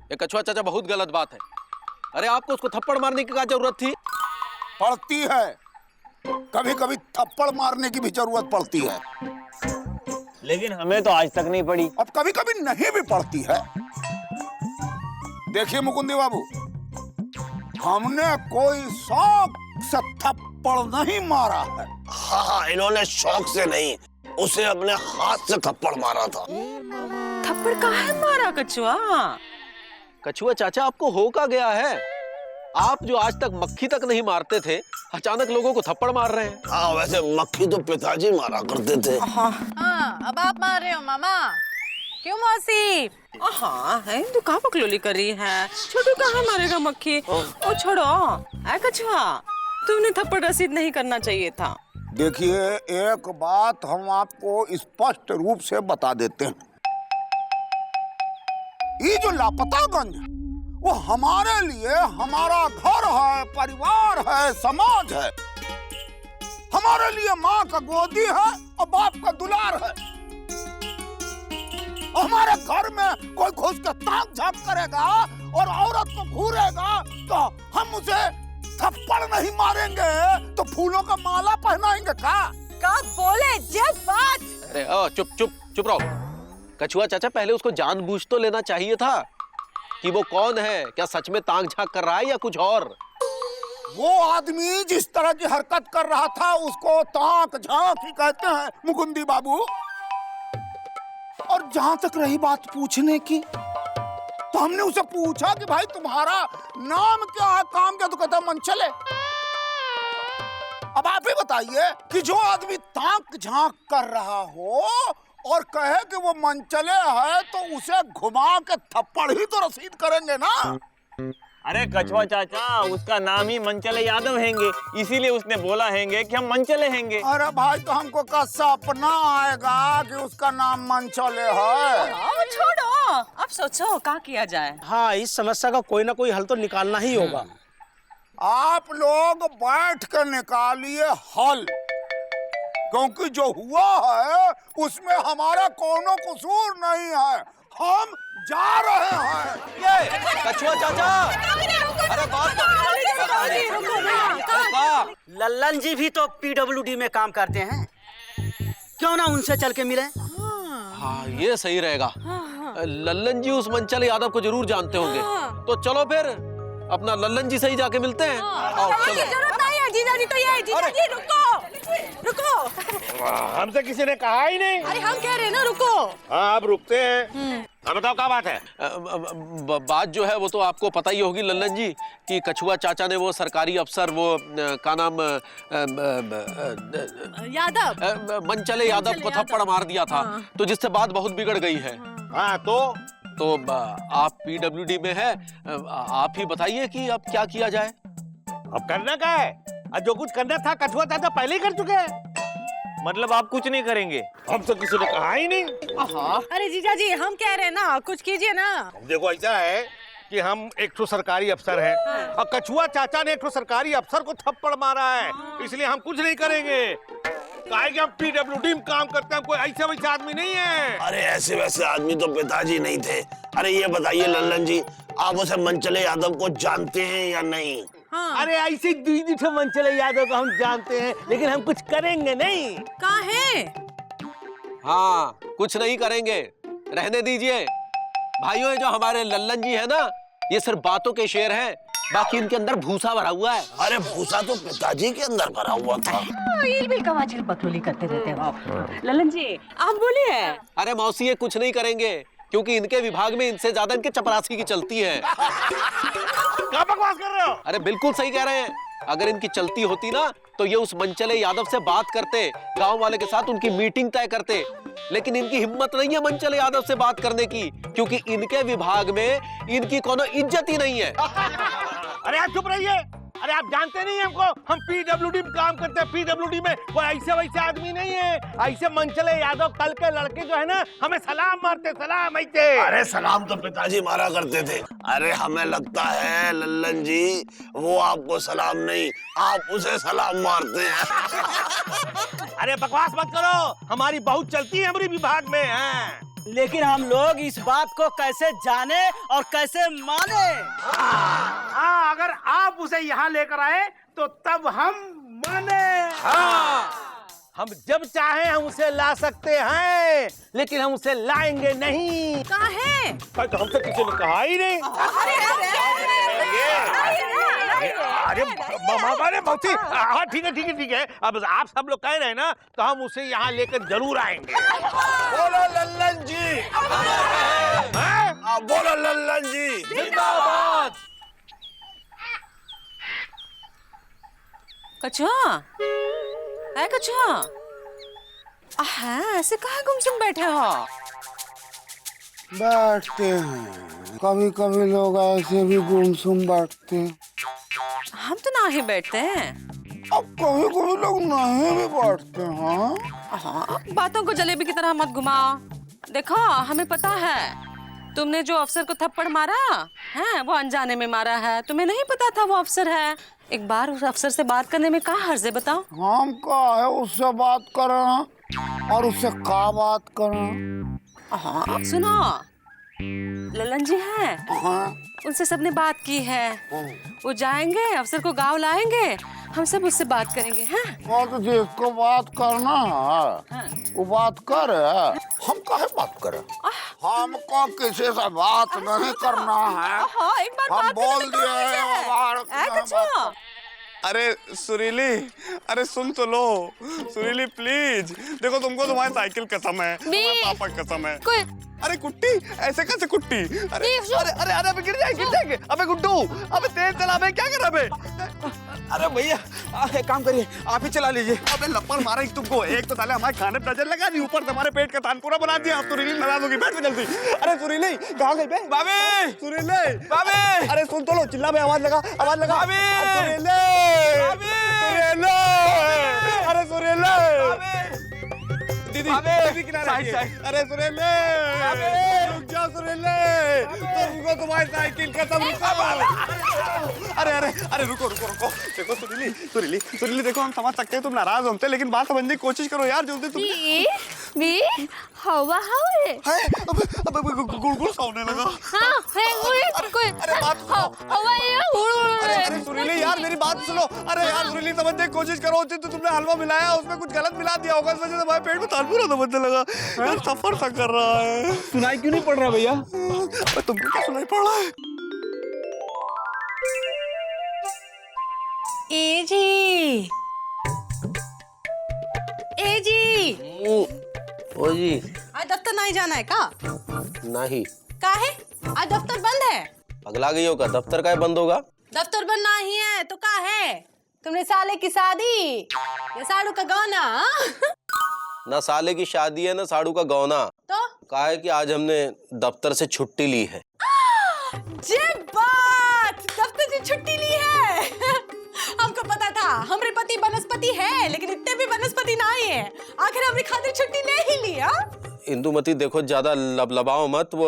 ये कछुआ चाचा बहुत गलत बात है। अरे आपको उसको थप्पड़ मारने की क्या जरूरत थी? पड़ती है, कभी कभी थप्पड़ मारने की भी जरूरत पड़ती है, लेकिन हमें तो आज तक नहीं पड़ी। अब कभी कभी नहीं भी पड़ती है। देखिए मुकुंदी बाबू, हमने कोई शौक से थप्पड़ नहीं मारा है। हाँ, इन्होंने शौक से नहीं, उसे अपने हाथ से थप्पड़ मारा था। थप्पड़ काहे मारा कछुआ? कछुआ चाचा आपको हो क्या गया है? आप जो आज तक मक्खी तक नहीं मारते थे, अचानक लोगों को थप्पड़ मार रहे हैं। हाँ, वैसे मक्खी तो पिताजी मारा करते थे। हाँ, अब आप मार रहे हो मामा। क्यों मौसी? हाँ है तो कहाँ बकलोली कर रही है? छोटू कहाँ मारेगा मक्खी? ओ छोड़ो, ऐ कछुआ, तुमने थप्पड़ रसीद नहीं करना चाहिए था। देखिए, एक बात हम आपको स्पष्ट रूप से बता देते हैं, ये जो लापतागंज वो हमारे लिए हमारा घर है, परिवार है, समाज है। हमारे लिए माँ का गोदी है और बाप का दुलार है। हमारे घर में कोई घुस के ताक झाक करेगा और औरत को घूरेगा तो हम उसे थप्पड़ नहीं मारेंगे तो फूलों का माला पहनाएंगे का बोले जब बात। अरे चुप चुप चुप रहो। कछुआ चाचा, पहले उसको जानबूझ तो लेना चाहिए था कि वो कौन है, क्या सच में ताक झांक कर रहा है या कुछ और। वो आदमी जिस तरह की हरकत कर रहा था उसको ताक झांक ही कहते हैं मुकुंदी बाबू। और जहां तक रही बात पूछने की, तो हमने उसे पूछा कि भाई तुम्हारा नाम क्या है, काम क्या? तो कहता मन चले। अब आप ही बताइए कि जो आदमी ताक झांक कर रहा हो और कहे कि वो मनचले है तो उसे घुमा के थप्पड़ ही तो रसीद करेंगे ना। अरे कछुआ चाचा, उसका नाम ही मनचले यादव हैंगे, इसीलिए उसने बोला हैंगे कि हम मनचले हैंगे। अरे भाई, तो हमको का सपना आएगा कि उसका नाम मनचले है। छोड़ो, अब सोचो क्या किया जाए। हाँ, इस समस्या का कोई ना कोई हल तो निकालना ही होगा। आप लोग बैठ कर निकालिए हल, क्योंकि जो हुआ है उसमें हमारा कोनो कसूर नहीं है। हम जा रहे हैं। ये कछुआ चाचा, अरे बात लल्लन जी भी तो पीडब्ल्यूडी में काम करते हैं, क्यों ना उनसे चल के मिले? हाँ, ये सही रहेगा। लल्लन जी उस मनचल यादव को जरूर जानते होंगे, तो चलो फिर अपना लल्लन जी से ही जाके मिलते हैं। आओ, चलो। जरूरत नहीं है जीजाजी, तो ये जीजाजी रुको। हमसे किसी ने कहा ही नहीं। अरे हम कह रहे हैं ना रुको। हाँ, आप रुकते हैं। अब बताओ क्या बात है? बात जो है वो तो आपको पता ही होगी लल्लन जी कि कछुआ चाचा ने वो सरकारी अफसर, वो का नाम यादव, मनचले यादव को थप्पड़ मार दिया था। तो जिससे बात बहुत बिगड़ गई है। हाँ, तो आप पीडब्ल्यूडी में है, आप ही बताइए कि अब क्या किया जाए। अब करना क्या है? जो कुछ करना था कछुआ चाचा पहले ही कर चुके हैं। मतलब आप कुछ नहीं करेंगे? हमसे किसी ने कहा ही नहीं। अरे जीजाजी, हम कह रहे हैं ना, कुछ कीजिए ना। देखो, ऐसा है कि हम एक तो सरकारी अफसर हैं और कछुआ चाचा ने एक तो सरकारी अफसर को थप्पड़ मारा है, इसलिए हम कुछ नहीं करेंगे। काहे कि हम पीडब्ल्यूडी में काम करते हैं, कोई ऐसे वैसे आदमी नहीं है। अरे ऐसे वैसे आदमी तो पिताजी नहीं थे। अरे ये बताइए लल्लन जी, आप उसे मनचले यादव को जानते हैं या नहीं? अरे ऐसे दीदी से मनचले यादव को हम जानते हैं, लेकिन हम कुछ करेंगे नहीं। कहाँ है? हाँ, कुछ नहीं करेंगे, रहने दीजिए। भाइयों, जो हमारे लल्लन जी है ना, ये सिर्फ बातों के शेर हैं, बाकी इनके अंदर भूसा भरा हुआ है। अरे भूसा तो पिताजी के अंदर भरा हुआ था। बकलोली करते रहते हो। लल्लन जी, आप बोलिए। अरे मौसी, ये कुछ नहीं करेंगे, क्योंकि इनके विभाग में इनसे ज्यादा इनके चपरासी की चलती है। क्या बकवास कर रहे हो? अरे बिल्कुल सही कह रहे हैं। अगर इनकी चलती होती ना तो ये उस मनचले यादव से बात करते, गांव वाले के साथ उनकी मीटिंग तय करते, लेकिन इनकी हिम्मत नहीं है मनचले यादव से बात करने की, क्योंकि इनके विभाग में इनकी कोनो इज्जत ही नहीं है। अरे आप चुप रहिए। अरे आप जानते नहीं हमको, हम पीडब्ल्यूडी में काम करते हैं। पीडब्ल्यूडी में कोई ऐसे वैसे आदमी नहीं है। ऐसे मनचले यादव कल के लड़के जो है ना, हमें सलाम मारते, सलाम ऐसे। अरे सलाम तो पिताजी मारा करते थे। अरे हमें लगता है लल्लन जी, वो आपको सलाम नहीं, आप उसे सलाम मारते हैं। अरे बकवास मत करो, हमारी बहुत चलती है हमारी विभाग में। लेकिन हम लोग इस बात को कैसे जाने और कैसे माने? हाँ, अगर आप उसे यहाँ लेकर आए तो तब हम माने। हाँ, हम जब चाहें हम उसे ला सकते हैं, लेकिन हम उसे लाएंगे नहीं। कहाँ है? हमसे किसी ने कहा ही नहीं। अरे मौसी, हाँ ठीक है। अब आप सब लोग कह रहे हैं ना, तो हम उसे यहाँ लेकर जरूर आएंगे। बोलो लल्लन जी, बोलो लल्लन जी जिंदाबाद। कछुआ, है कछुआ? ऐसे कहाँ गुमसुम बैठे हो? बैठते हैं, कभी कभी लोग ऐसे भी गुमसुम बैठते हैं। हम तो ना ही बैठते हैं। अब कभी कभी लोग नहीं भी बैठते हैं। हाँ, बातों को जलेबी की तरह मत घुमाओ। देखो, हमें पता है तुमने जो अफसर को थप्पड़ मारा है वो अनजाने में मारा है। तुम्हें नहीं पता था वो अफसर है। एक बार उस अफसर से बात करने में क्या हर्ज है बताओ? हम का है उससे बात करना और उससे का बात करना। हाँ, सुनो, ललन जी हैं, हाँ, उनसे सबने बात की है। वो जाएंगे, अफसर को गाँव लाएंगे, हम सब उससे बात करेंगे। हैं? और तो जिसको बात करना है वो बात करे। हम काहे बात करें? हमको किसी से बात नहीं करना है। हाँ, एक बार हम बात बोल करने में क्या दिए हर्ज हैं, बाहर- है? कछुआ, अरे सुरीली, अरे सुन तो लो सुरीली प्लीज। देखो तुमको तुम्हारी साइकिल कसम है, तुम्हारे पापा की कसम है। कोई अरे कुट्टी, ऐसे कैसे कुट्टी? अरे अरे अरे अरे अबे गिर जाएंगे। अबे गुड्डू, अबे तेज चला बे, क्या कर रहा बे? अरे भैया एक काम करिए, आप ही चला लीजिए। अबे लपड़ मारा एक तुमको, एक तो साले हमारे खाने पर नजर लगा दी, ऊपर से हमारे पेट का तानपुरा बना दिया। अब सुरीली नाराज होगी, बैठ जल्दी। अरे सुरीली कहाँ गई बे? बाबे सुरीली, बाबे अरे सुन तो लो, चिल्ला बे, आवाज लगा बाबे सुरीली, सुरीली, अरे सुरीली दीदी, दीदी किनारे आइए। अरे सुरीली, रुक जाओ सुरीली, तुमको तुम्हारी साइकिल कसम। अरे अरे अरे रुको। देखो सुरीली देखो, हम समझ सकते हैं तुम नाराज हो हमसे, लेकिन बात समझने की कोशिश करो यार। जल्दी तुम हवा है अब गुड़गुड़ सोने लगा। हाँ है कोई अरे बात सुनो। हवा है अरे सुरीली यार मेरी बात सुनो। अरे यार सुरीली समझने की कोशिश करो। तो तुमने हलवा मिलाया, उसमें कुछ गलत मिला दिया होगा, इस वजह से हमारे पेट में तानपुरा समझने लगा। यार सफर सा कर रहा है। सुनाई क्यों नहीं पड़ रहा भैया? तुमको क्या सुनाई पड़ रहा है? ए जी, ओ जी, आज दफ्तर नहीं जाना है का? नहीं। काहे? आज दफ्तर बंद है। पगला गई हो का? दफ्तर का बंद होगा? दफ्तर बंद नहीं है तो का है? तुमने साले की शादी या साड़ू का गाना? ना साले की शादी है ना साड़ू का गौना। तो कहा है कि आज हमने दफ्तर से छुट्टी ली है। जे बात, दफ्तर से छुट्टी ली है। हमको पता था हमारे पति वनस्पति है, लेकिन इतने भी वनस्पति नहीं है। आखिर हमारी खातिर छुट्टी ले ही लिया। इंदुमती देखो, ज्यादा लबलबाओ मत, वो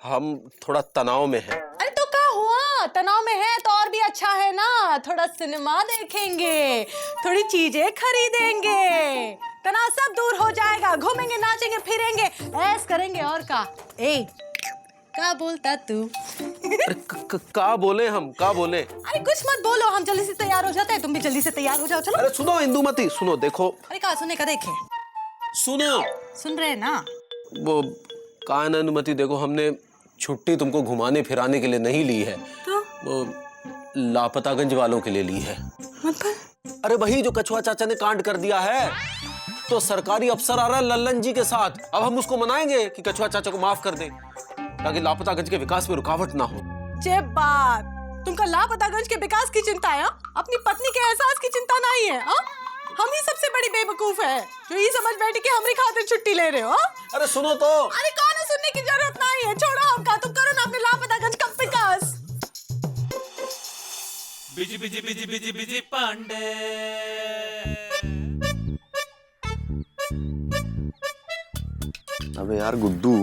हम थोड़ा तनाव में हैं। अरे तो क्या हुआ? तनाव में है तो और भी अच्छा है ना। थोड़ा सिनेमा देखेंगे, थोड़ी चीजें खरीदेंगे, तनाव सब दूर हो जाएगा। घूमेंगे, नाचेंगे, फिरेंगे, ऐश करेंगे और का। ए, क्या बोलता तू? अरे का बोले हम, का बोले? अरे कुछ मत बोलो, हम जल्दी से तैयार हो जाते हैं। तुम भी जल्दी से तैयार हो जाओ, चलो। अरे सुनो इंदुमती, सुनो, देखो। अरे कहा सुने का? देखे, सुनो, सुन रहे ना? वो कहा ना इंदुमती, देखो हमने छुट्टी तुमको घुमाने फिराने के लिए नहीं ली है, तो वो लापतागंज वालों के लिए ली है। मतलब अरे वही जो कछुआ चाचा ने कांड कर दिया है, तो सरकारी अफसर आ रहा है लल्लन जी के साथ। अब हम उसको मनाएंगे कि कछुआ चाचा को माफ कर दे, ताकि लापतागंज के विकास में रुकावट ना हो। जे बात, तुमको लापतागंज के विकास की चिंता है, अपनी पत्नी के एहसास की चिंता नहीं है। हम ही सबसे बड़ी बेवकूफ है जो ये समझ बैठे कि हमारी खातिर छुट्टी ले रहे हो। अरे सुनो तो। अरे कौन सुनने की जरूरत नहीं है, छोड़ो हमका। तुम करो ना अपने लापतागंज का विकास। Busy busy busy busy busy Pandey. अबे यार गुड्डू,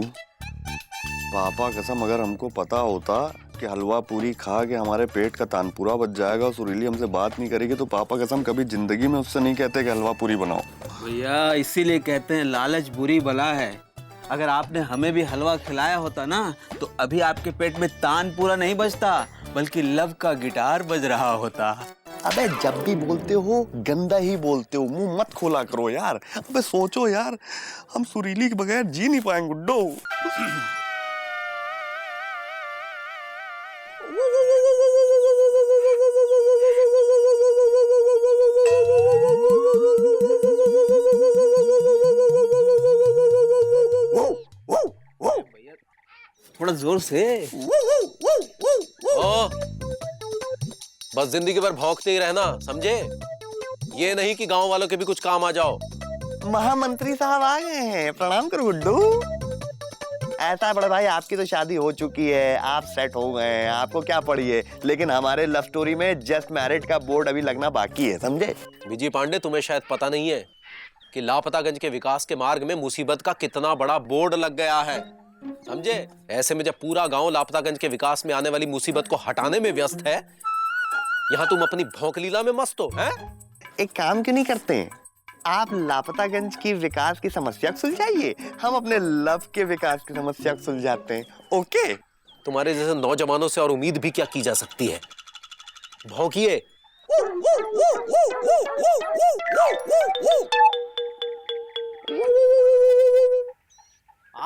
पापा कसम अगर हमको पता होता कि हलवा पूरी खा के हमारे पेट का तानपुरा बच जाएगा और सुरीली हमसे बात नहीं करेगी, तो पापा कसम कभी जिंदगी में उससे नहीं कहते कि हलवा पूरी बनाओ। भैया इसीलिए कहते हैं लालच बुरी बला है। अगर आपने हमें भी हलवा खिलाया होता ना तो अभी आपके पेट में तान पूरा नहीं बजता बल्कि लव का गिटार बज रहा होता। अबे जब भी बोलते हो गंदा ही बोलते हो, मुंह मत खोला करो यार। अबे सोचो यार, हम सुरीली के बगैर जी नहीं पाएंगे गुड्डो। थोड़ा जोर से। ओ, बस जिंदगी भर भौंकते ही रहना, समझे? ये नहीं कि गांव वालों के भी कुछ काम आ जाओ। महामंत्री साहब आ गए हैं, प्रणाम करो गुड्डू। ऐसा बड़े भाई, आपकी तो शादी हो चुकी है, आप सेट हो गए हैं, आपको क्या पड़ी है, लेकिन हमारे लव स्टोरी में जस्ट मैरिड का बोर्ड अभी लगना बाकी है, समझे? विजय पांडे, तुम्हें शायद पता नहीं है कि लापतागंज के विकास के मार्ग में मुसीबत का कितना बड़ा बोर्ड लग गया है, समझे? ऐसे में जब पूरा गांव लापतागंज के विकास में आने वाली मुसीबत को हटाने में व्यस्त है, यहाँ तुम अपनी भौंक लीला में मस्त हो, हैं? एक काम क्यों नहीं करते हैं, आप लापतागंज की विकास की समस्या को सुलझाइए, हम अपने लव के विकास की समस्या को सुलझाते हैं। ओके? तुम्हारे जैसे नौजवानों से और उम्मीद भी क्या की जा सकती है। भौंकिए।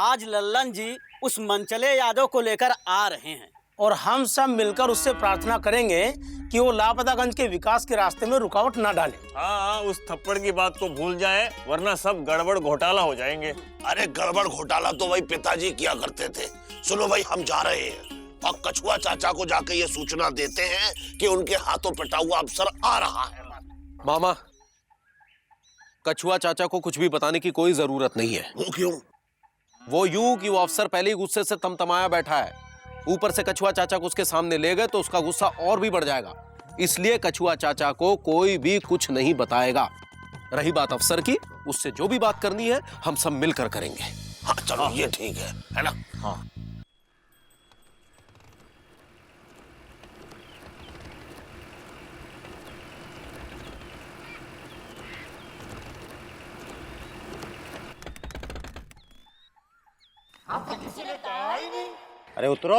आज लल्लन जी उस मनचले यादव को लेकर आ रहे हैं और हम सब मिलकर उससे प्रार्थना करेंगे कि वो लापतागंज के विकास के रास्ते में रुकावट ना डाले। हाँ, उस थप्पड़ की बात को भूल जाए वरना सब गड़बड़ घोटाला हो जाएंगे। अरे गड़बड़ घोटाला तो वही पिताजी किया करते थे। सुनो भाई, हम जा रहे हैं और कछुआ चाचा को जाके ये सूचना देते हैं कि उनके हाथों पिटा हुआ अफसर आ रहा है। मामा, कछुआ चाचा को कुछ भी बताने की कोई जरूरत नहीं है। वो क्यों? वो यूं कि वो अफसर पहले ही गुस्से से तमतमाया बैठा है, ऊपर से कछुआ चाचा को उसके सामने ले गए तो उसका गुस्सा और भी बढ़ जाएगा। इसलिए कछुआ चाचा को कोई भी कुछ नहीं बताएगा। रही बात अफसर की, उससे जो भी बात करनी है हम सब मिलकर करेंगे। हाँ चलो, ये ठीक है ना? हाँ। अरे उतरो,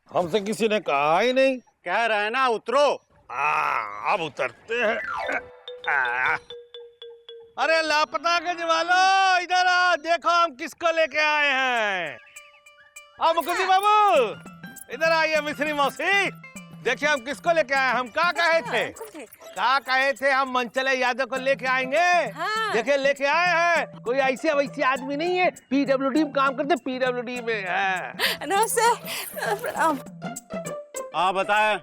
हमसे किसी ने कहा ही नहीं। कह रहे हैं ना उतरो। अब उतरते हैं। अरे लापतागंज वालों, इधर आ, देखो हम किसको लेके आए हैं। अब मुखर्जी बाबू इधर आइए। मिश्री मौसी, देखिए हम किसको लेके आए। हम क्या कहे थे हम मनचले यादव को लेके आएंगे। हाँ। देखिए लेके आए हैं, कोई ऐसे वैसे आदमी नहीं है, पीडब्ल्यूडी में काम करते, पीडब्ल्यूडी में है। नमस्ते, प्रणाम। आप बताएं,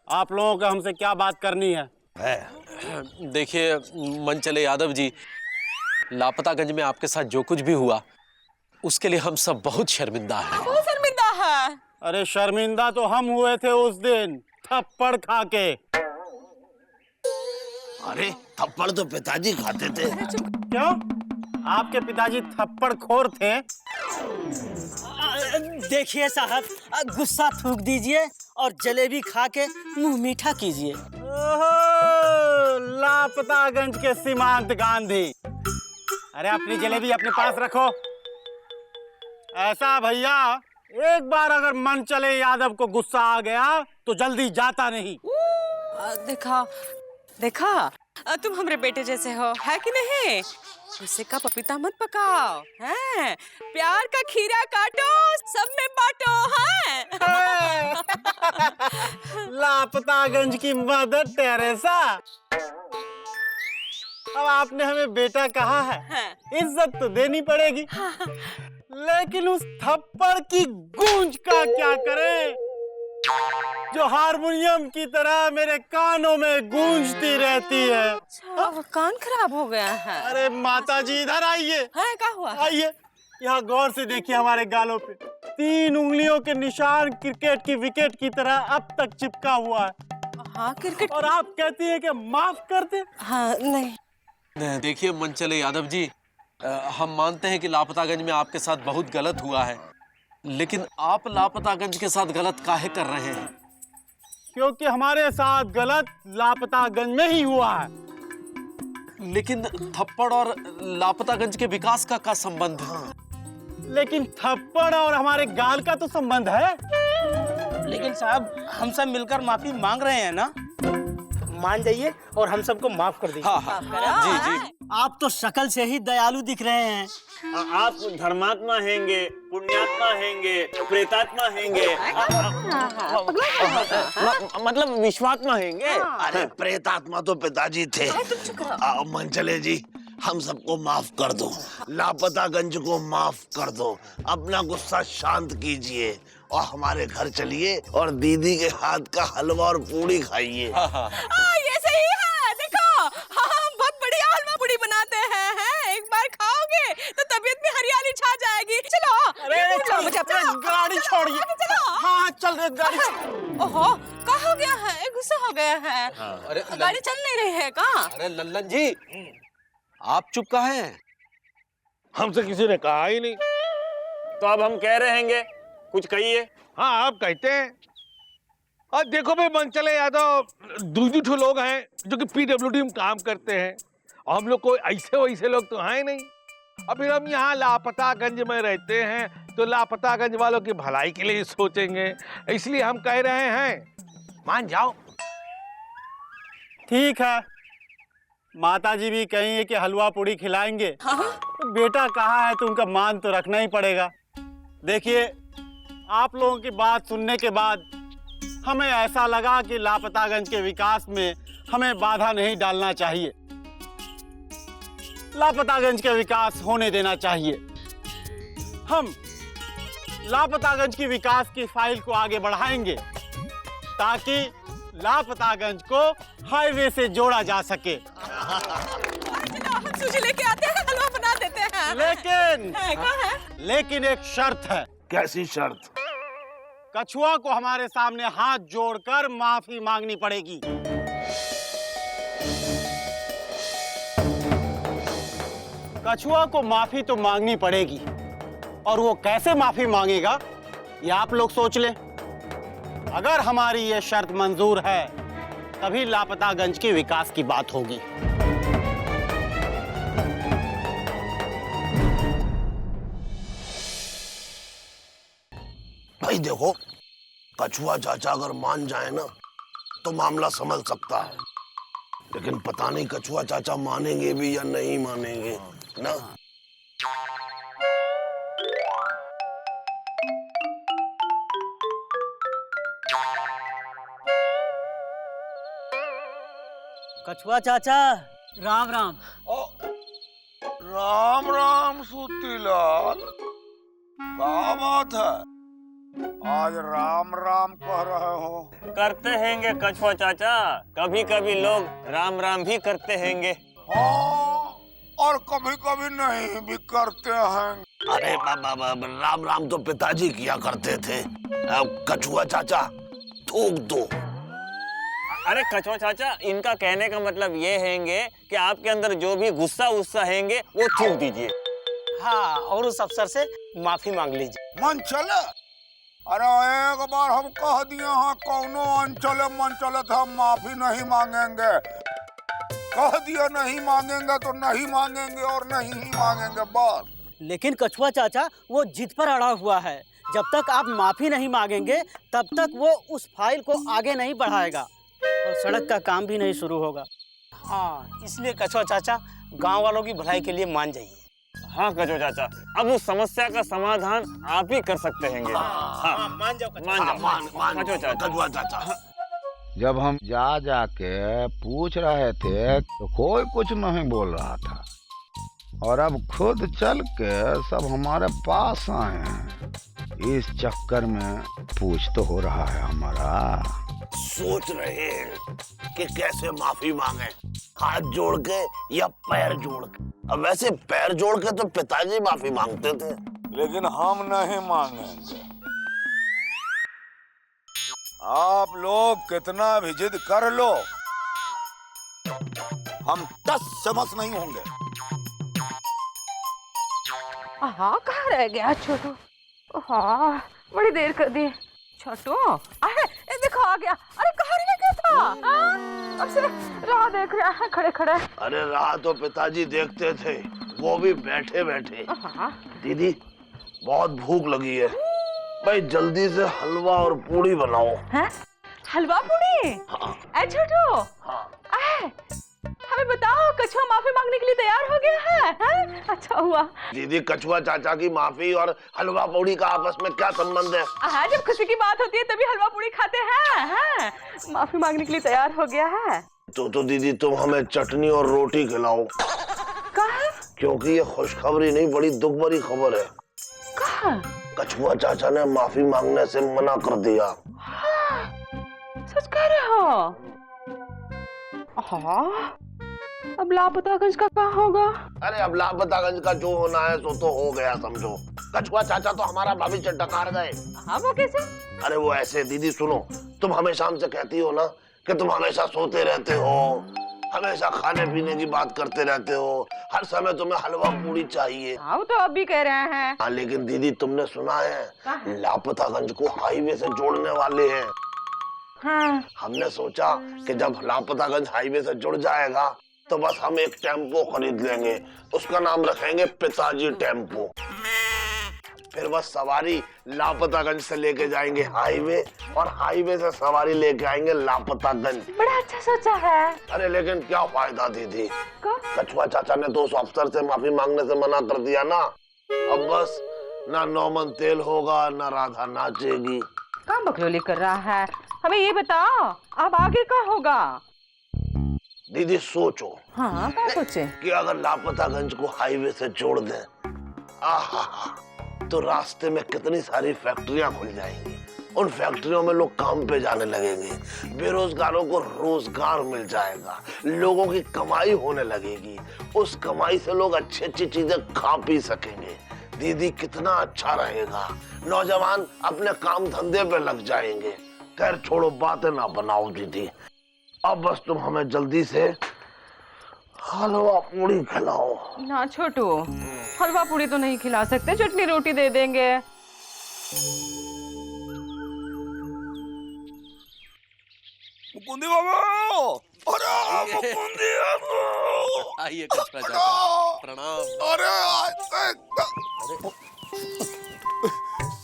आप लोगों को हमसे क्या बात करनी है? देखिए मनचले यादव जी, लापतागंज में आपके साथ जो कुछ भी हुआ उसके लिए हम सब बहुत शर्मिंदा हैं। बहुत शर्मिंदा है। अरे शर्मिंदा तो हम हुए थे उस दिन थप्पड़ खा के। अरे थप्पड़ तो पिताजी खाते थे। क्यों? आपके पिताजी थप्पड़ खोर थे? देखिए साहब, गुस्सा थूक दीजिए और जलेबी खा के मुंह मीठा कीजिए। लापतागंज के सीमांत गांधी, अरे अपनी जलेबी अपने पास रखो। ऐसा भैया, एक बार अगर मनचले यादव को गुस्सा आ गया तो जल्दी जाता नहीं। देखा देखा, तुम हमारे बेटे जैसे हो, है कि नहीं? गुस्से का पपीता मत पकाओ, हैं? प्यार का खीरा काटो, सब में बांटो, हैं? लापतागंज की मदर टेरेसा, अब आपने हमें बेटा कहा है, इज्जत तो देनी पड़ेगी। लेकिन उस थप्पड़ की गूंज का क्या करें, जो हारमोनियम की तरह मेरे कानों में गूंजती रहती है। अच्छा, वो कान खराब हो गया है। अरे माता जी इधर आइए। है, क्या हुआ? आइए, यहाँ गौर से देखिए हमारे गालों पे 3 उंगलियों के निशान क्रिकेट की विकेट की तरह अब तक चिपका हुआ है। हाँ, क्रिकेट। और आप कहती हैं कि माफ कर दे? हाँ, नहीं। देखिए मनचले यादव जी, हम मानते हैं कि लापतागंज में आपके साथ बहुत गलत हुआ है, लेकिन आप लापतागंज के साथ गलत काहे कर रहे हैं? क्योंकि हमारे साथ गलत लापतागंज में ही हुआ है। लेकिन थप्पड़ और लापतागंज के विकास का क्या संबंध? लेकिन थप्पड़ और हमारे गाल का तो संबंध है। लेकिन साहब हम सब मिलकर माफी मांग रहे हैं ना, मान जाइए और हम सबको माफ कर दीजिए। हाँ हाँ जी जी। आप तो शक्ल से ही दयालु दिख रहे हैं। आप धर्मात्मा हैंगे, पुण्यात्मा हैंगे, प्रेतात्मा हैंगे, मतलब विश्वात्मा हैंगे। अरे प्रेतात्मा तो पिताजी थे। मनचले जी, हम सबको माफ कर दो, लापतागंज को माफ कर दो, अपना गुस्सा शांत कीजिए और हमारे घर चलिए और दीदी के हाथ का हलवा और पूड़ी खाइए। ये सही है। देखो हम बहुत बढ़िया हलवा पूड़ी बनाते हैं। एक बार खाओगे तो तबीयत में हरियाली छा जाएगी। चलो। अरे मुझे अपना गाड़ी छोड़िए। चलो। हाँ चल रहे गाड़ी। ओहो, क्या हो गया है? गुस्सा हो गया है। अरे गाड़ी चल नहीं रही है का? अरे लल्लन जी, आप चुप कहाँ हैं? हमसे किसी ने कहा ही नहीं। तो अब हम कह रहे हैंगे, कुछ कहिए। हाँ आप कहते हैं। और देखो भाई मनचले यादव, दूसरी ठो लोग हैं जो कि पीडब्ल्यूडी में काम करते हैं और हम लोग कोई ऐसे वैसे लोग तो हैं नहीं। और फिर हम यहाँ लापतागंज में रहते हैं तो लापतागंज वालों की भलाई के लिए सोचेंगे, इसलिए हम कह रहे हैं मान जाओ। ठीक है, माता जी भी कहेंगे कि हलवा पूड़ी खिलाएंगे। तो बेटा कहा है तो उनका मान तो रखना ही पड़ेगा। देखिए, आप लोगों की बात सुनने के बाद हमें ऐसा लगा कि लापतागंज के विकास में हमें बाधा नहीं डालना चाहिए। लापतागंज का विकास होने देना चाहिए। हम लापतागंज की विकास की फाइल को आगे बढ़ाएंगे ताकि लापतागंज को हाईवे से जोड़ा जा सके। हम सूजी लेके आते हैं, हलवा बना देते हैं। लेकिन एक शर्त है। कैसी शर्त? कछुआ को हमारे सामने हाथ जोड़कर माफी मांगनी पड़ेगी। कछुआ को माफी तो मांगनी पड़ेगी, और वो कैसे माफी मांगेगा ये आप लोग सोच लें। अगर हमारी ये शर्त मंजूर है तभी लापतागंज के विकास की बात होगी। भाई देखो, कछुआ चाचा अगर मान जाए ना तो मामला संभल सकता है, लेकिन पता नहीं कछुआ चाचा मानेंगे भी या नहीं मानेंगे ना। कछुआ चाचा, राम राम। राम राम सूतीलाल, क्या बात है? आज राम राम कह रहे हो? करते हैंगे कछुआ चाचा, कभी कभी लोग राम राम भी करते हैंगे। हाँ, और कभी कभी नहीं भी करते हैं। अरे राम राम तो पिताजी किया करते थे। अब कछुआ चाचा थूक दो। अरे कछुआ चाचा, इनका कहने का मतलब ये हैंगे कि आपके अंदर जो भी गुस्सा हैंगे वो थूक दीजिए। हाँ, और उस अफसर से माफी मांग लीजिए। मन चले। अरे एक बार हम कह दिए हैं कौनो अंचले मन चले तो हम माफी नहीं मांगेंगे। कह दिया नहीं मांगेंगे तो नहीं मांगेंगे और नहीं ही मांगेंगे बस। लेकिन कछुआ चाचा, वो जिद पर अड़ा हुआ है। जब तक आप माफी नहीं मांगेंगे तब तक वो उस फाइल को आगे नहीं बढ़ाएगा और सड़क का काम भी नहीं शुरू होगा। हाँ, इसलिए कछुआ चाचा गांव वालों की भलाई के लिए मान जाइए। हाँ कछुआ चाचा, अब उस समस्या का समाधान आप ही कर सकते हैंगे। हाँ, मान जाओ कछुआ चाचा। जब हम जा के पूछ रहे थे तो कोई कुछ नहीं बोल रहा था, और अब खुद चल के सब हमारे पास आए हैं। इस चक्कर में पूछ तो हो रहा है हमारा। सोच रहे हैं कि कैसे माफी मांगे, हाथ जोड़ के या पैर जोड़ के। अब वैसे पैर जोड़ के तो पिताजी माफी मांगते थे, लेकिन हम नहीं मांगेंगे। आप लोग कितना भी जिद कर लो, हम 10 चम्मच नहीं होंगे। हाँ, कहाँ रह गया छोटू? हाँ, बड़ी देर कर दी। छोटू, अरे देखो आ गया। अरे कहाँ रह गया था? अब से राह देख रहा है खड़े खड़े। अरे राह तो पिताजी देखते थे, वो भी बैठे बैठे। दीदी बहुत भूख लगी है भाई, जल्दी से हलवा और पूड़ी बनाओ। हैं? हलवा पूड़ी? हाँ। ऐ छोटू, हाँ। हमें बताओ, कछुआ माफी मांगने के लिए तैयार हो गया है? हैं? अच्छा हुआ। दीदी, कछुआ चाचा की माफी और हलवा पूड़ी का आपस में क्या संबंध है? हाँ, जब खुशी की बात होती है तभी हलवा पूड़ी खाते हैं। हैं? माफी मांगने के लिए तैयार हो गया है। तो दीदी तुम हमें चटनी और रोटी खिलाओ। कहा? क्योंकि ये खुशखबरी नहीं, बड़ी दुख भरी खबर है। कहा? कछुआ चाचा ने माफी मांगने से मना कर दिया। हाँ, सच कह रहे हो? हाँ, अब लापतागंज का क्या होगा? अरे अब लापतागंज का जो होना है सो तो हो गया समझो। कछुआ चाचा तो हमारा भविष्य डकार गए। हाँ, वो कैसे? अरे वो ऐसे, दीदी सुनो, तुम हमेशा हमसे कहती हो ना कि तुम हमेशा सोते रहते हो, हमेशा खाने पीने की बात करते रहते हो, हर समय तुम्हें हलवा पूड़ी चाहिए। हाँ, वो तो अब भी कह रहे हैं। हाँ, लेकिन दीदी तुमने सुना है लापतागंज को हाईवे से जोड़ने वाले हैं। हाँ। हमने सोचा कि जब लापतागंज हाईवे से जुड़ जाएगा तो बस हम एक टेम्पो खरीद लेंगे, उसका नाम रखेंगे पिताजी टेम्पो। फिर बस सवारी लापतागंज से लेके जाएंगे हाईवे और हाईवे से सवारी लेके आएंगे लापतागंज। बड़ा अच्छा सोचा है। अरे लेकिन क्या फायदा दीदी, कछुआ चाचा ने तो उस अफसर से माफी मांगने से मना कर दिया ना। अब बस ना नौमन तेल होगा, ना राधा नाचेगी। कहाँ बकलोली कर रहा है? हमें ये बताओ, अब आगे क्या होगा? दीदी सोचो। हाँ, क्या सोचे? कि अगर लापतागंज को हाईवे से जोड़ दें, आहा, तो रास्ते में कितनी सारी फैक्ट्रियां खुल जाएंगी। उन फैक्ट्रियों में लोग काम पे जाने लगेंगे, बेरोजगारों को रोजगार मिल जाएगा, लोगों की कमाई होने लगेगी। उस कमाई से लोग अच्छी अच्छी चीजें खा पी सकेंगे। दीदी कितना अच्छा रहेगा, नौजवान अपने काम धंधे पे लग जाएंगे। खैर छोड़ो, बातें ना बनाओ दीदी, अब बस तुम हमें जल्दी से हलवा पूड़ी खिलाओ। ना छोटू, हलवा पूड़ी तो नहीं खिला सकते, चटनी रोटी दे देंगे। मुकुंदी बाबू, अरे मुकुंदी बाबू, आइए कछुआ चाचा, प्रणाम। अरे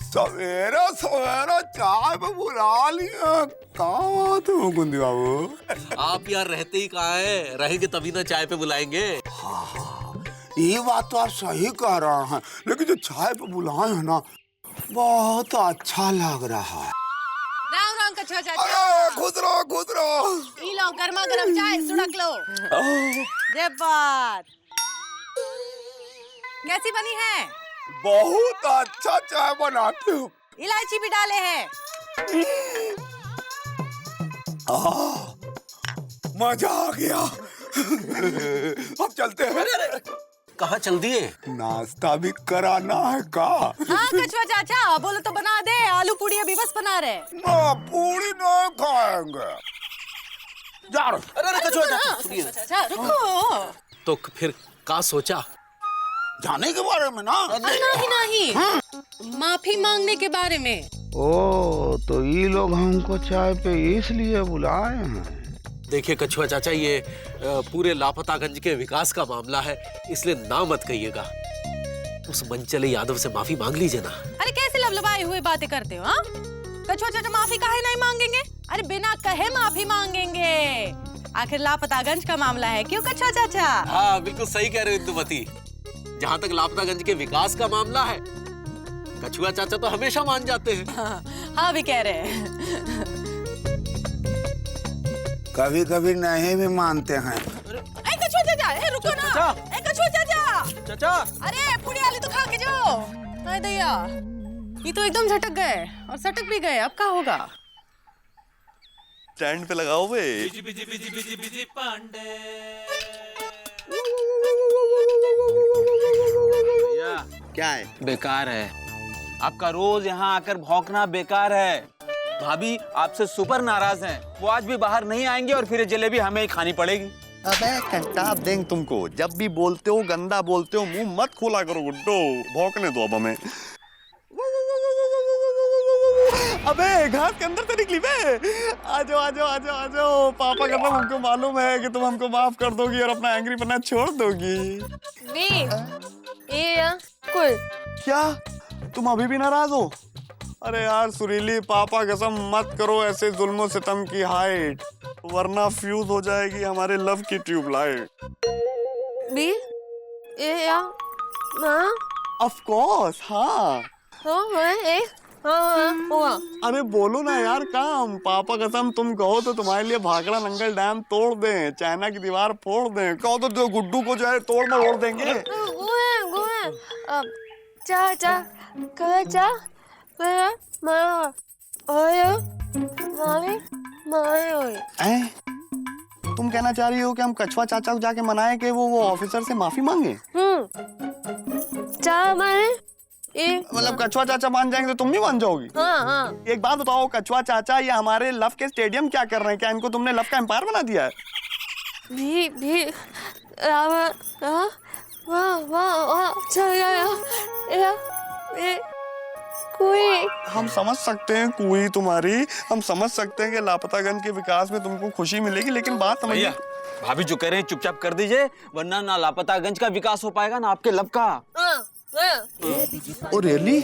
सवेरा सवेरा चाय पे बुला लिया, कहाँ बात है मुकुंदी बाबू? आप यार रहते ही कहाँ है, रहेंगे तभी ना चाय पे बुलाएंगे। हाँ, ये बात तो आप सही कह रहे हैं, लेकिन जो चाय पे बुलाए हैं ना, बहुत अच्छा लग रहा है। राम राम कछुआ चाचा। खुद रहो। ई लो गर्मा गर्म चाय, सुड़क लो। जय बात। कैसी बनी है? बहुत अच्छा चाय बनाते हो। इलायची भी डाले हैं। मजा आ गया। अब चलते हैं। कहाँ चल दिए? नाश्ता भी कराना है का? हाँ कछुआ चाचा, बोलो तो बना दे। आलू पूड़ी अभी बस बना रहे। ना, पूड़ी नहीं खाएंगे। जा रहे। अरे कछुआ चाचा सुनिए। चाचा रुको। तो फिर का सोचा? जाने के बारे में ना? नहीं, माफी मांगने के बारे में। ओ, तो ये लोग हमको चाय पे इसलिए बुलाए हैं। देखिए कछुआ चाचा, ये पूरे लापतागंज के विकास का मामला है, इसलिए ना मत कहिएगा। उस मनचले यादव से माफी मांग लीजिए ना। अरे कैसे लबलबाए हुए बातें करते हो? हाँ, कछुआ चाचा माफी काहे नहीं मांगेंगे? अरे बिना कहे माफी मांगेंगे, आखिर लापतागंज का मामला है। क्यों कछुआ चाचा? हाँ बिल्कुल सही कह रहे हो इंदुमती। जहाँ तक लापतागंज के विकास का मामला है, कछुआ चाचा तो हमेशा मान जाते हैं। हाँ भी कह रहे हैं। कभी कभी नहीं भी मानते हैं। कछुआ चाचा, रुको ना। कछुआ चाचा, अरे पूरी आलू तो खा के जाओ। अरे दैया, ये तो एकदम झटक गए और सटक भी गए। अब क्या होगा? स्टैंड पे लगाओ बे। Busy busy busy busy busy Pandey. क्या है? बेकार है आपका रोज यहाँ आकर भौंकना, बेकार है। भाभी आपसे सुपर नाराज हैं, वो आज भी बाहर नहीं आएंगे और फिर ये जलेबी हमें ही खानी पड़ेगी। अबे कंटाप देंग तुमको, जब भी बोलते हो गंदा बोलते हो, मुंह मत खोला करो गुड्डो, भौंकने दो अब हमें। अबे घास के अंदर से निकली बे। आजो आजो आजो आजो, पापा का नाम हमको मालूम है कि तुम हमको माफ कर दोगी और अपना एंग्री बनना छोड़ दोगी। कोई क्या? तुम अभी भी नाराज हो? अरे यार सुरीली, पापा कसम मत करो ऐसे जुल्म सितम की हाइट, वरना फ्यूज हो जाएगी हमारे लव की ट्यूबलाइट। भी या माँ ऑफ कोर्स, हाँ। अरे बोलो ना यार काम, पापा कसम तुम कहो तो तुम्हारे लिए भाखड़ा नंगल डैम तोड़ दें, चाइना की दीवार फोड़ दें, कहो तो जो गुड्डू को जो है तोड़ मरोड़ देंगे। तुम कहना चाह रही हो कि हम कछुआ चाचा को जाके मनाएं कि वो ऑफिसर से माफी मांगे? मतलब कछुआ चाचा मान जाएंगे तो तुम भी मान जाओगी? हाँ। एक बात बताओ, कछुआ चाचा ये हमारे लव के स्टेडियम क्या कर रहे हैं? क्या इनको तुमने लव का एम्पायर बना दिया है? भी कोई हम समझ सकते हैं कोई तुम्हारी, हम समझ सकते हैं कि लापतागंज के विकास में तुमको खुशी मिलेगी, लेकिन बात समझिए। भाभी जो कह रहे हैं चुपचाप कर दीजिए, वरना ना लापतागंज का विकास हो पाएगा ना आपके लब का। Oh really?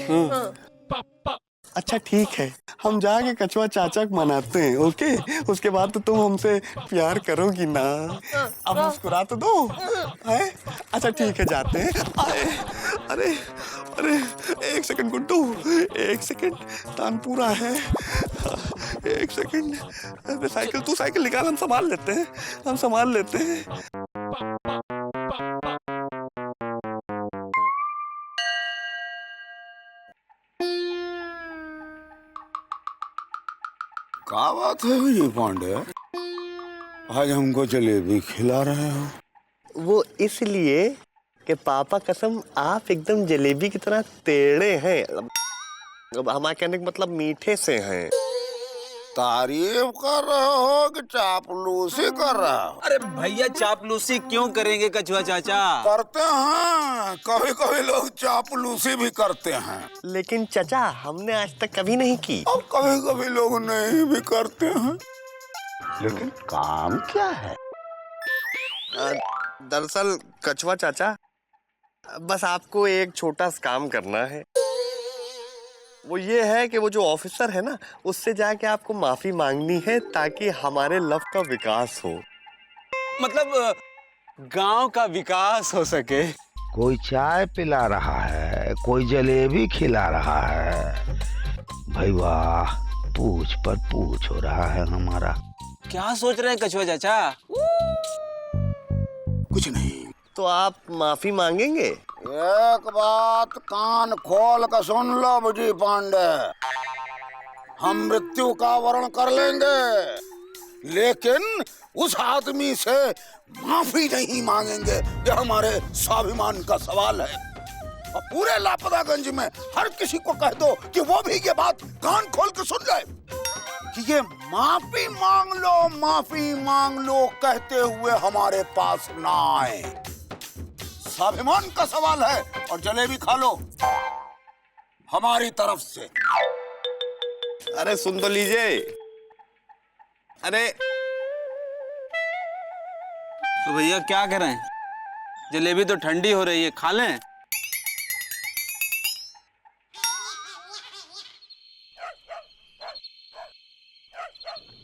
अच्छा ठीक है, हम जाके कछुआ चाचा को मनाते हैं, ओके? उसके बाद तो तुम हमसे प्यार करोगी ना? अब मुस्कुरा तो दो, है? अच्छा ठीक है, जाते हैं। अरे अरे एक सेकंड गुड्डू, एक सेकंड, तानपुरा है, एक सेकंड। अरे साइकिल, तू साइकिल निकाल, हम संभाल लेते हैं, हम संभाल लेते हैं। क्या बात है विजय पांडे, आज हमको जलेबी खिला रहे हो? वो इसलिए कि पापा कसम आप एकदम जलेबी की तरह टेढ़े हैं, अब हमारे कहने का मतलब मीठे से हैं। तारीफ कर रहे हो कि चापलूसी कर रहे हो? अरे भैया चापलूसी क्यों करेंगे कछुआ चाचा? करते हैं, कभी कभी लोग चापलूसी भी करते हैं, लेकिन चाचा हमने आज तक कभी नहीं की। और कभी कभी लोग नहीं भी करते हैं। लेकिन काम क्या है? दरअसल कछुआ चाचा, बस आपको एक छोटा सा काम करना है। वो ये है कि वो जो ऑफिसर है ना, उससे जाके आपको माफी मांगनी है ताकि हमारे लव का विकास हो। मतलब गांव का विकास हो सके। कोई चाय पिला रहा है, कोई जलेबी खिला रहा है, भाई वाह, पूछ पर पूछ हो रहा है हमारा। क्या सोच रहे हैं कछुआ चाचा? कुछ नहीं। तो आप माफी मांगेंगे? एक बात कान खोल कर सुन लो विजय पांडे, हम मृत्यु का वर्ण कर लेंगे, लेकिन उस आदमी से माफी नहीं मांगेंगे। ये हमारे स्वाभिमान का सवाल है। और पूरे लापतागंज में हर किसी को कह दो कि वो भी ये बात कान खोल कर सुन ले कि ये माफी मांग लो कहते हुए हमारे पास ना आए। स्वाभिमान का सवाल है, और जलेबी खा लो हमारी तरफ से। अरे सुन तो लीजिए। अरे तो भैया क्या करें, जलेबी तो ठंडी हो रही है, खा लें?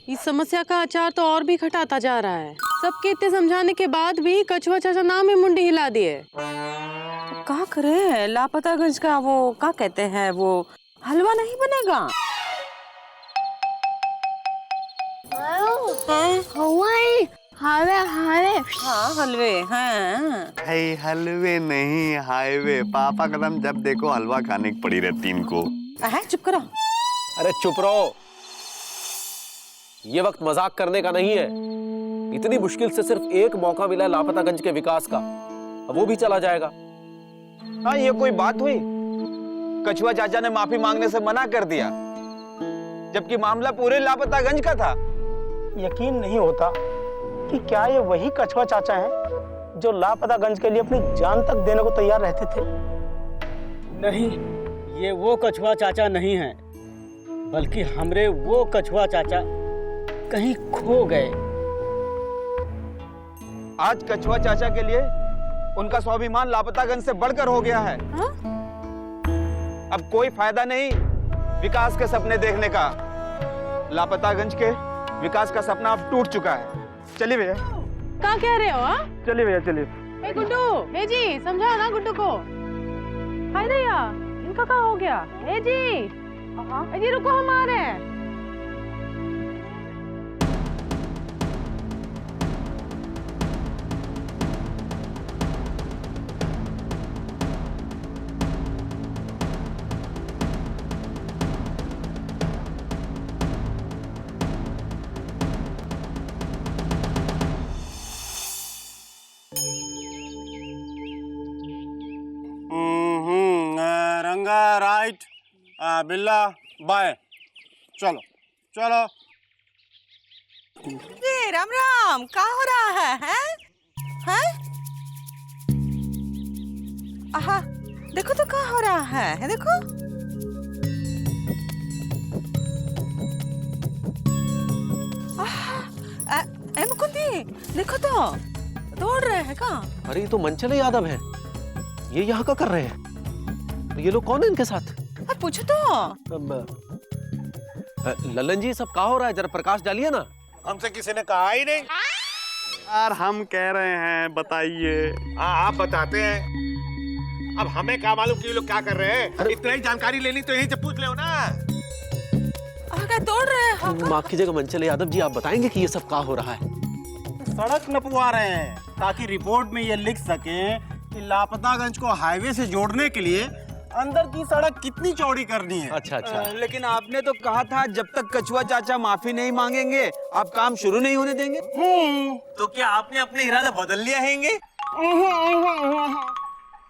इस समस्या का अचार तो और भी खटाता जा रहा है। सबके इतने समझाने के बाद भी कछुआ चाचा नाम ही मुंडी हिला दिए। क्या करे, लापतागंज का वो क्या कहते हैं, वो हलवा नहीं बनेगा? हाँ हलवे हैं। हलवे नहीं हाईवे। पापा कदम जब देखो हलवा खाने की पड़ी रहती इनको। चुप करो। अरे चुप रहो, ये वक्त मजाक करने का नहीं है। इतनी मुश्किल से सिर्फ एक मौका मिला है लापतागंज के विकास का, अब वो भी चला जाएगा। हाँ ये कोई बात हुई? कछुआ चाचा ने माफी मांगने से मना कर दिया, जबकि मामला पूरे लापतागंज का था। यकीन नहीं होता कि क्या ये वही कछुआ चाचा हैं जो लापतागंज के लिए अपनी जान तक देने को तैयार रहते थे। नहीं, ये वो कछुआ चाचा नहीं हैं, बल्कि हमरे वो कछुआ चाचा कहीं खो गए। आज कछुआ चाचा के लिए उनका स्वाभिमान लापतागंज से बढ़कर हो गया है। अब कोई फायदा नहीं विकास के सपने देखने का। लापतागंज के विकास का सपना अब टूट चुका है। चलिए भैया। क्या कह रहे हो? चलिए भैया चलिए। ए गुड्डू, ए जी समझाओ ना गुड्डू को। हाय दया, इनका क्या हो गया? ए जी रुको, हम आ रहे हैं। रंगा राइट, बिल्ला बाय। चलो चलो। राम राम, क्या हो रहा है? हैं? आहा, देखो तो क्या हो रहा है देखो। ए मुकुंदी, देखो तो दौड़ रहे हैं क्या? अरे ये तो मनचले यादव है, ये यहाँ का कर रहे हैं। ये लोग कौन है इनके साथ? पूछो तो। ललन जी, सब क्या हो रहा है? जरा प्रकाश डालिए ना। हमसे किसी ने कहा ही नहीं। यार हम कह रहे हैं, बताइए। हाँ आप बताते हैं। अब हमें क्या मालूम कि ये लोग क्या कर रहे हैं? इतना ही जानकारी लेनी तो यहीं से पूछ लो ना। दौड़ रहे हैं। माफ कीजिएगा मनचले यादव जी, आप बताएंगे कि ये सब क्या हो रहा है? सड़क नपवा रहे हैं ताकि रिपोर्ट में ये लिख सकें कि लापतागंज को हाईवे से जोड़ने के लिए अंदर की सड़क कितनी चौड़ी करनी है। अच्छा अच्छा। लेकिन आपने तो कहा था जब तक कछुआ चाचा माफी नहीं मांगेंगे आप काम शुरू नहीं होने देंगे। तो क्या आपने अपने इरादा बदल लिया हैंगे?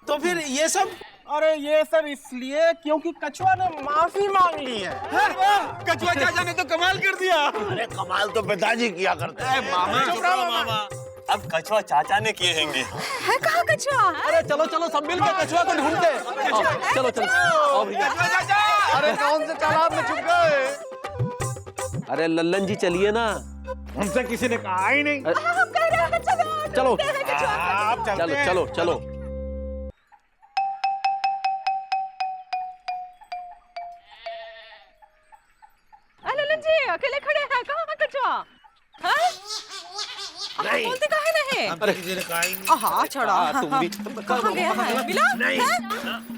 तो फिर ये सब? अरे ये सब इसलिए क्योंकि कछुआ ने माफी मांग ली है। कछुआ चाचा ने तो कमाल कर दिया। अरे कमाल तो पिताजी किया करते हैं। मामा, अब कछुआ चाचा ने किए हैंगे। है कहाँ कछुआ? अरे चलो चलो, सब मिलकर कछुआ को ढूंढते। चलो चलो आओ भैया। अरे कौन से तालाब में छुप गए? अरे लल्लन जी चलिए ना। हमसे किसी ने कहा ही नहीं। हम कह रहे हैं चलो आप चलते चलो हैं। चलो चलो। ललन जी अकेले खड़े हैं, कहाँ है कछुआ? नहीं। बोलते काहे नहीं? हमसे किसी ने कहा ही नहीं। आहा, छोड़ो। तुम भी कहाँ गया है? मिला? नहीं।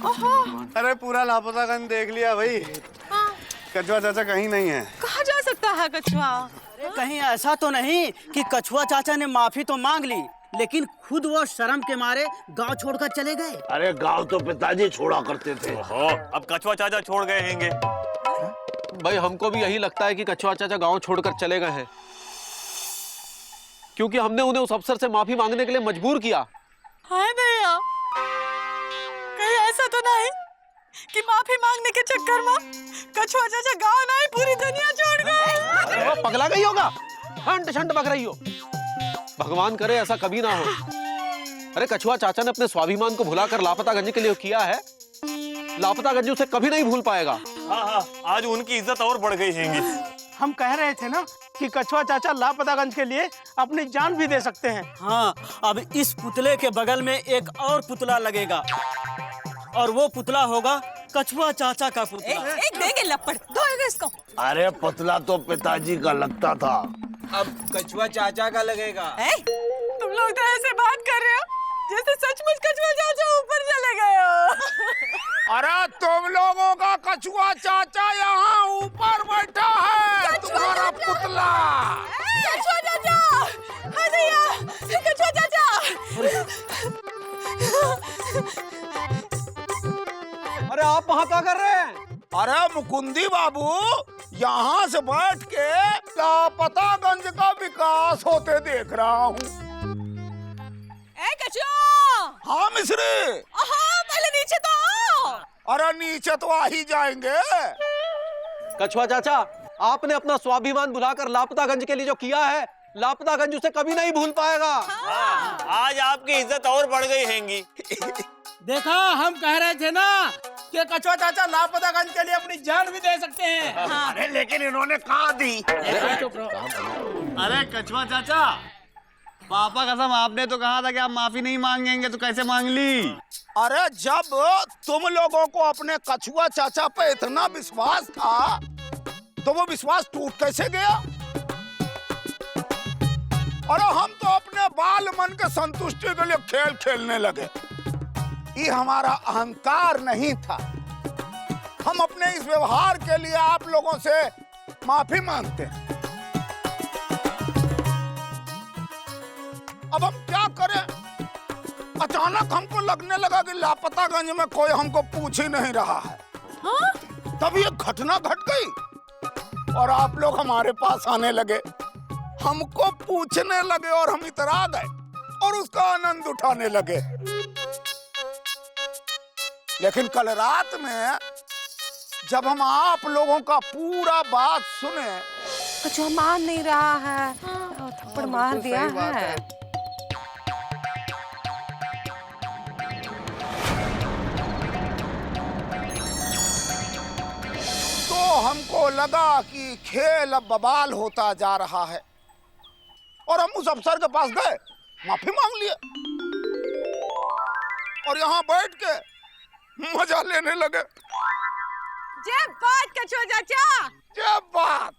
ओहो, अरे पूरा लापतागंज देख लिया भाई। कछुआ चाचा कहीं नहीं है। कहाँ जा सकता है कछुआ? कहीं ऐसा तो नहीं कि कछुआ चाचा ने माफी तो मांग ली लेकिन खुद वो शर्म के मारे गांव छोड़कर चले गए? अरे गांव तो पिताजी छोड़ा करते थे। अब कछुआ चाचा छोड़ गए हैंगे। भाई हमको भी यही लगता है कि कछुआ चाचा गांव छोड़कर चले गए हैं, क्योंकि हमने उन्हें उस अफसर से माफी मांगने के लिए मजबूर किया। हाय भैया, कहीं ऐसा तो नहीं कि माफी मांगने के चक्कर में कछुआ चाचा गांव नहीं पूरी दुनिया छोड़ गए? अरे वो पगला गई होगा, ठंड ठंड बग रही हो। भगवान करे ऐसा कभी ना हो। अरे कछुआ चाचा ने अपने स्वाभिमान को भुलाकर लापतागंज के लिए किया है, लापतागंज उसे कभी नहीं भूल पाएगा। हाँ, आज उनकी इज्जत और बढ़ गई हैंगी। हम कह रहे थे ना कि कछुआ चाचा लापतागंज के लिए अपनी जान भी दे सकते हैं। हाँ, अब इस पुतले के बगल में एक और पुतला लगेगा और वो पुतला होगा कछुआ चाचा का पुतला। एक देंगे लपड़, दो इसको। अरे पुतला तो पिताजी का लगता था। अब कछुआ चाचा का लगेगा। तुम लोग तो ऐसे बात कर रहे हो जैसे सचमुच कछुआ चाचा ऊपर चले गए हो। अरे तुम लोगों का कछुआ चाचा यहाँ ऊपर बैठा है, तुम्हारा पुतला। कछुआ चाचा, हाय भैया, कछुआ चाचा। अरे आप वहाँ क्या कर रहे हैं? अरे मुकुंदी बाबू, यहाँ से बैठ के लापतागंज का विकास होते देख रहा हूँ। ए कछुआ! हाँ मिश्री। पहले नीचे तो आओ। अरे नीचे तो आ ही जाएंगे। कछुआ चाचा, आपने अपना स्वाभिमान भुलाकर लापतागंज के लिए जो किया है, लापतागंज उसे कभी नहीं भूल पाएगा। आज आपकी इज्जत और बढ़ गई हैंगी। देखा, हम कह रहे थे ना कि कछुआ चाचा लापतागंज के लिए अपनी जान भी दे सकते हैं। अरे लेकिन इन्होंने कहा दी। अरे कछुआ चाचा, पापा कसम आपने तो कहा था कि आप माफी नहीं मांगेंगे, तो कैसे मांग ली? अरे जब तुम लोगों को अपने कछुआ चाचा पे इतना विश्वास था तो वो विश्वास टूट कैसे गया? अरे हम तो अपने बाल मन के संतुष्टि के लिए खेल खेलने लगे। ये हमारा अहंकार नहीं था। हम अपने इस व्यवहार के लिए आप लोगों से माफी मांगते हैं। अब हम क्या करें? अचानक हमको लगने लगा कि लापतागंज में कोई हमको पूछ ही नहीं रहा है। हाँ? तब ये घटना घट गई और आप लोग हमारे पास आने लगे, हमको पूछने लगे और हम इतरा गए और उसका आनंद उठाने लगे। लेकिन कल रात में जब हम आप लोगों का पूरा बात सुने, कछुआ मान नहीं रहा है, थप्पड़ मार दिया है। तो हमको लगा कि खेल अब बवाल होता जा रहा है और हम उस अफसर के पास गए, माफी मांग लिए और यहाँ बैठ के मजा लेने लगे। जय बात कछुआ चाचा, जय बात।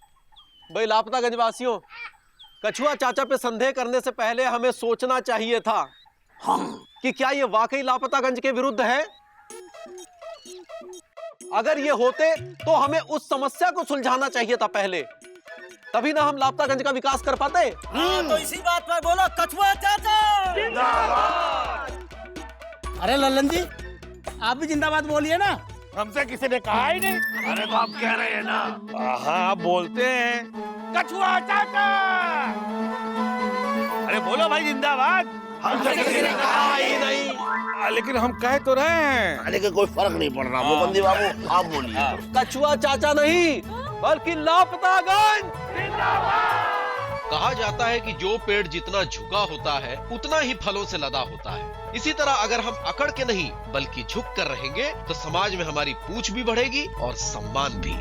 भाई लापतागंज वासियों, कछुआ चाचा पे संदेह करने से पहले हमें सोचना चाहिए था कि क्या ये वाकई लापतागंज के विरुद्ध है। अगर ये होते तो हमें उस समस्या को सुलझाना चाहिए था पहले, तभी ना हम लापतागंज का विकास कर पाते। तो इसी बात पर बोलो कछुआ चाचा अरे लल्लन जी, आप भी जिंदाबाद बोलिए ना। हमसे किसी ने कहा ही नहीं। अरे तो आप कह रहे हैं ना। हाँ बोलते हैं कछुआ चाचा। अरे बोलो भाई जिंदाबाद। हमसे किसी ने कहा ही नहीं। लेकिन हम कह तो रहे हैं। लेकिन कोई फर्क नहीं पड़ रहा। मोबंदी बाबू आप बोलिए। कछुआ चाचा नहीं बल्कि लापतागंज। कहा जाता है कि जो पेड़ जितना झुका होता है उतना ही फलों से लदा होता है। इसी तरह अगर हम अकड़ के नहीं बल्कि झुक कर रहेंगे तो समाज में हमारी पूछ भी बढ़ेगी और सम्मान भी।